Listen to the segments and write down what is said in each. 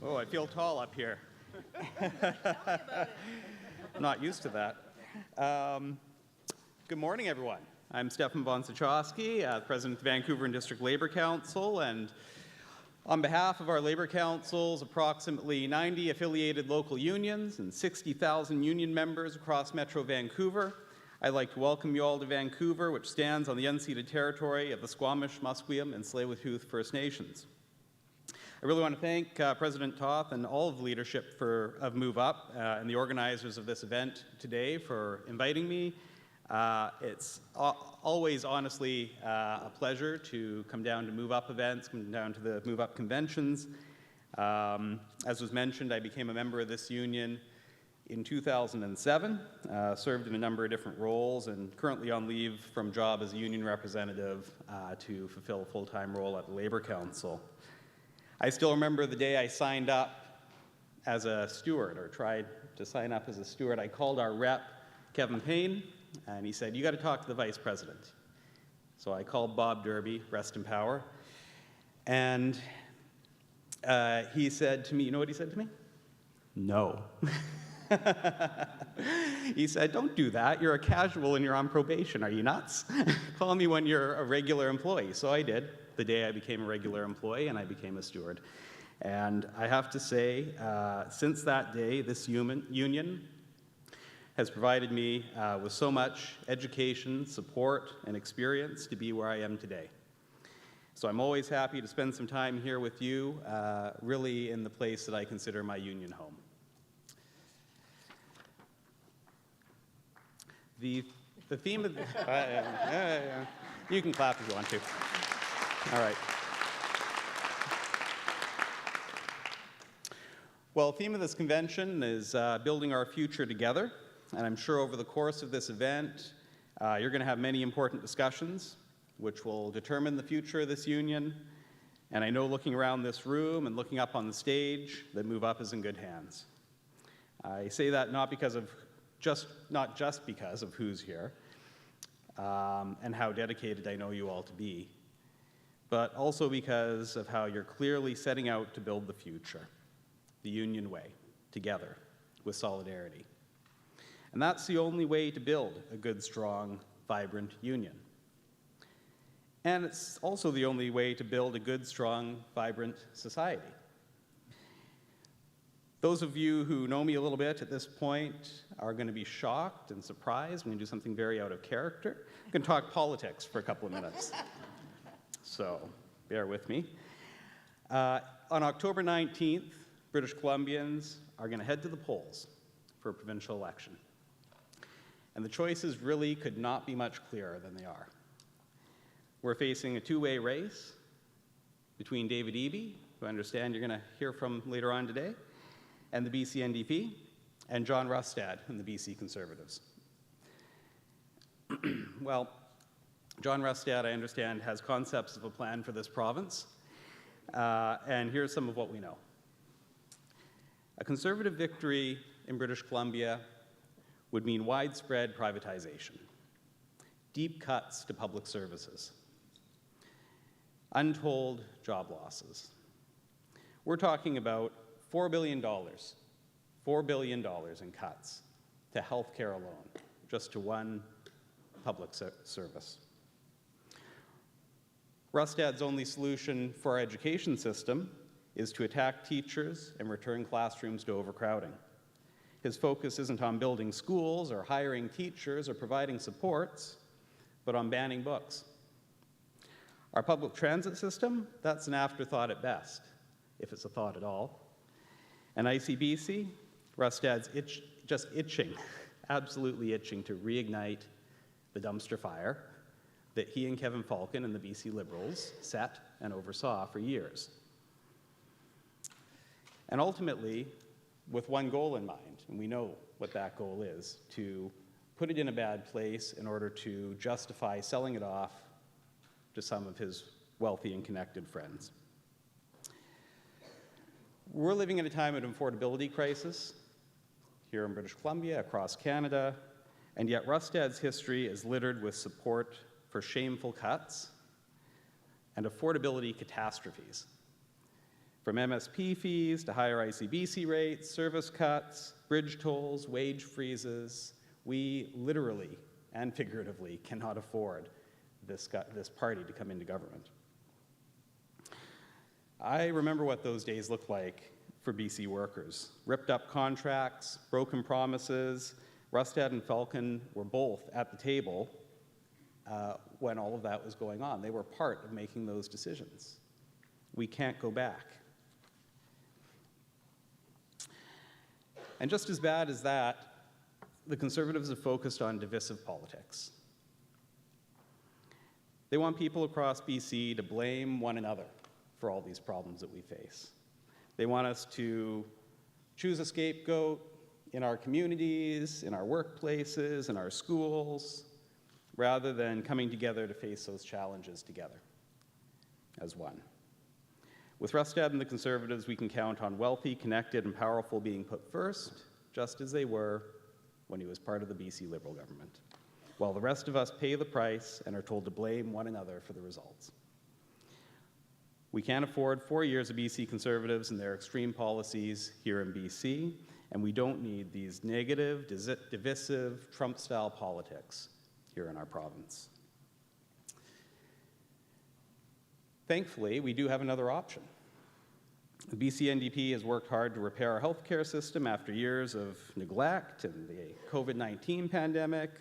Oh, I feel tall up here. I'm not used to that. Good morning, everyone. I'm Stefan von Sychowski, President of the Vancouver and District Labour Council, and on behalf of our Labour Council's approximately 90 affiliated local unions and 60,000 union members across Metro Vancouver, I'd like to welcome you all to Vancouver, which stands on the unceded territory of the Squamish, Musqueam, and Tsleil-Waututh First Nations. I really want to thank President Toth and all of the leadership of MoveUP and the organizers of this event today for inviting me. It's always, honestly, a pleasure to come down to MoveUP events, come down to the MoveUP conventions. As was mentioned, I became a member of this union in 2007, served in a number of different roles, and currently on leave from job as a union representative to fulfill a full-time role at the Labour Council. I still remember the day I signed up as a steward, or tried to sign up as a steward. I called our rep, Kevin Payne, and he said, "You got to talk to the vice president." So I called Bob Derby, rest in power, and he said to me, you know what he said to me? No. He said, "Don't do that. You're a casual and you're on probation. Are you nuts? Call me when you're a regular employee." So I did, the day I became a regular employee and I became a steward. And I have to say, since that day, this union has provided me with so much education, support, and experience to be where I am today. So I'm always happy to spend some time here with you, really in the place that I consider my union home. The theme of you can clap if you want to. All right. Well, the theme of this convention is building our future together, and I'm sure over the course of this event, you're going to have many important discussions which will determine the future of this union, and I know looking around this room and looking up on the stage that MoveUP is in good hands. I say that not just because of who's here and how dedicated I know you all to be, but also because of how you're clearly setting out to build the future, the union way, together, with solidarity. And that's the only way to build a good, strong, vibrant union. And it's also the only way to build a good, strong, vibrant society. Those of you who know me a little bit at this point are going to be shocked and surprised. I'm going to do something very out of character. I'm going to talk politics for a couple of minutes. So bear with me. On October 19th, British Columbians are going to head to the polls for a provincial election. And the choices really could not be much clearer than they are. We're facing a two-way race between David Eby, who I understand you're going to hear from later on today, and the BC NDP, and John Rustad and the BC Conservatives. Well, John Rustad, I understand, has concepts of a plan for this province, and here's some of what we know. A Conservative victory in British Columbia would mean widespread privatization, deep cuts to public services, untold job losses. We're talking about $4 billion in cuts to healthcare alone, just to one public service. Rustad's only solution for our education system is to attack teachers and return classrooms to overcrowding. His focus isn't on building schools or hiring teachers or providing supports, but on banning books. Our public transit system, that's an afterthought at best, if it's a thought at all. And ICBC, Rustad's just itching, absolutely itching to reignite the dumpster fire that he and Kevin Falcon and the BC Liberals set and oversaw for years. And ultimately, with one goal in mind, and we know what that goal is, to put it in a bad place in order to justify selling it off to some of his wealthy and connected friends. We're living in a time of affordability crisis here in British Columbia, across Canada, and yet Rustad's history is littered with support for shameful cuts and affordability catastrophes. From MSP fees to higher ICBC rates, service cuts, bridge tolls, wage freezes, we literally and figuratively cannot afford this party to come into government. I remember what those days looked like for BC workers. Ripped up contracts, broken promises. Rustad and Falcon were both at the table when all of that was going on. They were part of making those decisions. We can't go back. And just as bad as that, the Conservatives have focused on divisive politics. They want people across BC to blame one another for all these problems that we face. They want us to choose a scapegoat in our communities, in our workplaces, in our schools, rather than coming together to face those challenges together as one. With Rustad and the Conservatives, we can count on wealthy, connected, and powerful being put first, just as they were when he was part of the BC Liberal government, while the rest of us pay the price and are told to blame one another for the results. We can't afford 4 years of BC Conservatives and their extreme policies here in BC, and we don't need these negative, divisive, Trump-style politics here in our province. Thankfully, we do have another option. The BC NDP has worked hard to repair our healthcare system after years of neglect and the COVID-19 pandemic,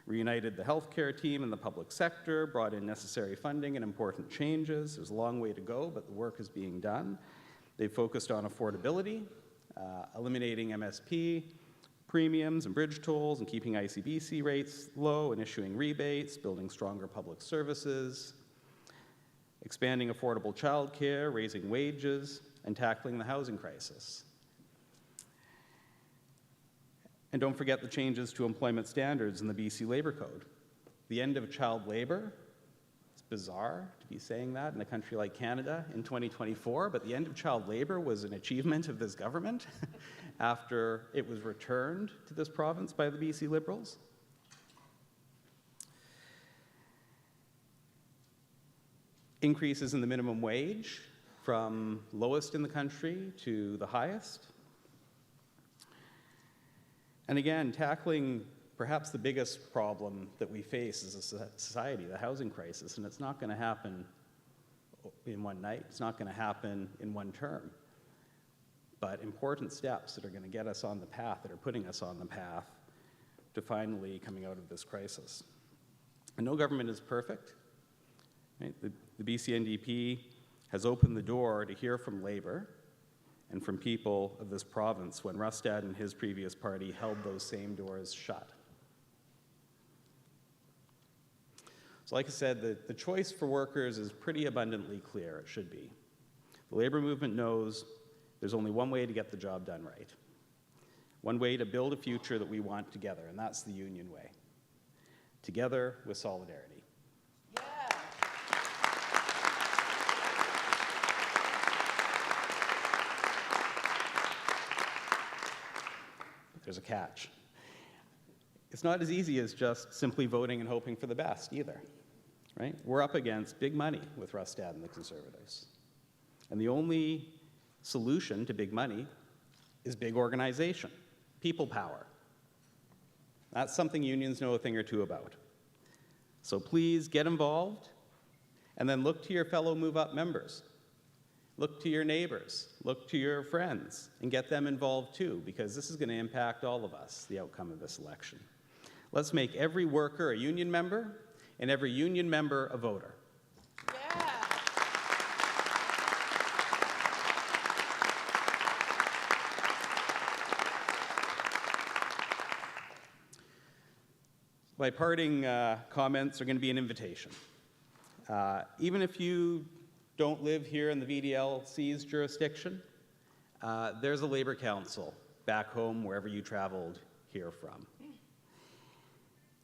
reunited the healthcare team and the public sector, brought in necessary funding and important changes. There's a long way to go, but the work is being done. They've focused on affordability, eliminating MSP premiums and bridge tolls, and keeping ICBC rates low and issuing rebates, building stronger public services, expanding affordable childcare, raising wages, and tackling the housing crisis. And don't forget the changes to employment standards in the BC Labour Code. The end of child labor, it's bizarre to be saying that in a country like Canada in 2024, but the end of child labor was an achievement of this government after it was returned to this province by the BC Liberals. Increases in the minimum wage from lowest in the country to the highest. And again, tackling perhaps the biggest problem that we face as a society, the housing crisis, and it's not going to happen in one night. It's not going to happen in one term. But important steps that are going to get us on the path, that are putting us on the path to finally coming out of this crisis. And no government is perfect. Right? The BC NDP has opened the door to hear from Labour and from people of this province when Rustad and his previous party held those same doors shut. So like I said, the choice for workers is pretty abundantly clear. It should be. The Labour movement knows there's only one way to get the job done right. One way to build a future that we want together, and that's the union way. Together with solidarity. There's a catch. It's not as easy as just simply voting and hoping for the best either, right? We're up against big money with Rustad and the Conservatives. And the only solution to big money is big organization, people power. That's something unions know a thing or two about. So please get involved and then look to your fellow MoveUP members. Look to your neighbors, look to your friends, and get them involved too, because this is going to impact all of us, the outcome of this election. Let's make every worker a union member, and every union member a voter. Yeah. My parting comments are going to be an invitation. Even if you don't live here in the VDLC's jurisdiction, there's a Labour Council back home wherever you traveled here from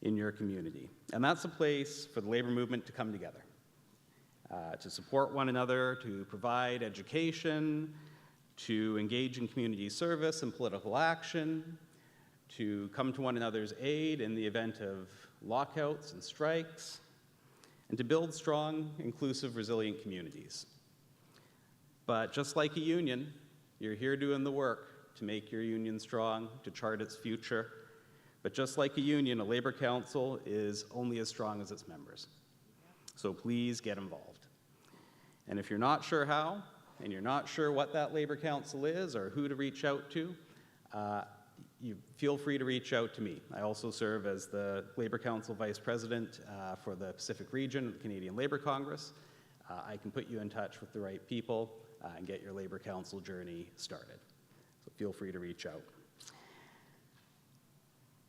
in your community. And that's a place for the Labour movement to come together, to support one another, to provide education, to engage in community service and political action, to come to one another's aid in the event of lockouts and strikes, and to build strong, inclusive, resilient communities. But just like a union, you're here doing the work to make your union strong, to chart its future. But just like a union, a Labour Council is only as strong as its members. So please get involved. And if you're not sure how, and you're not sure what that Labour Council is or who to reach out to, you feel free to reach out to me. I also serve as the Labour Council Vice President for the Pacific Region of the Canadian Labour Congress. I can put you in touch with the right people and get your Labour Council journey started. So feel free to reach out.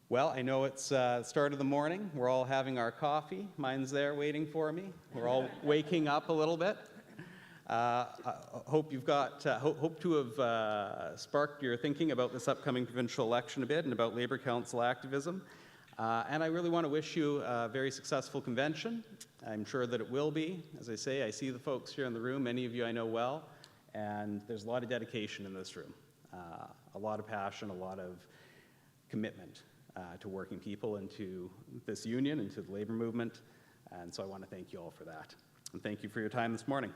Well, I know it's the start of the morning. We're all having our coffee. Mine's there waiting for me. We're all waking up a little bit. I hope to have sparked your thinking about this upcoming provincial election a bit and about Labour Council activism. And I really want to wish you a very successful convention. I'm sure that it will be. As I say, I see the folks here in the room. Many of you I know well. And there's a lot of dedication in this room, a lot of passion, a lot of commitment to working people and to this union and to the labor movement. And so I want to thank you all for that. And thank you for your time this morning.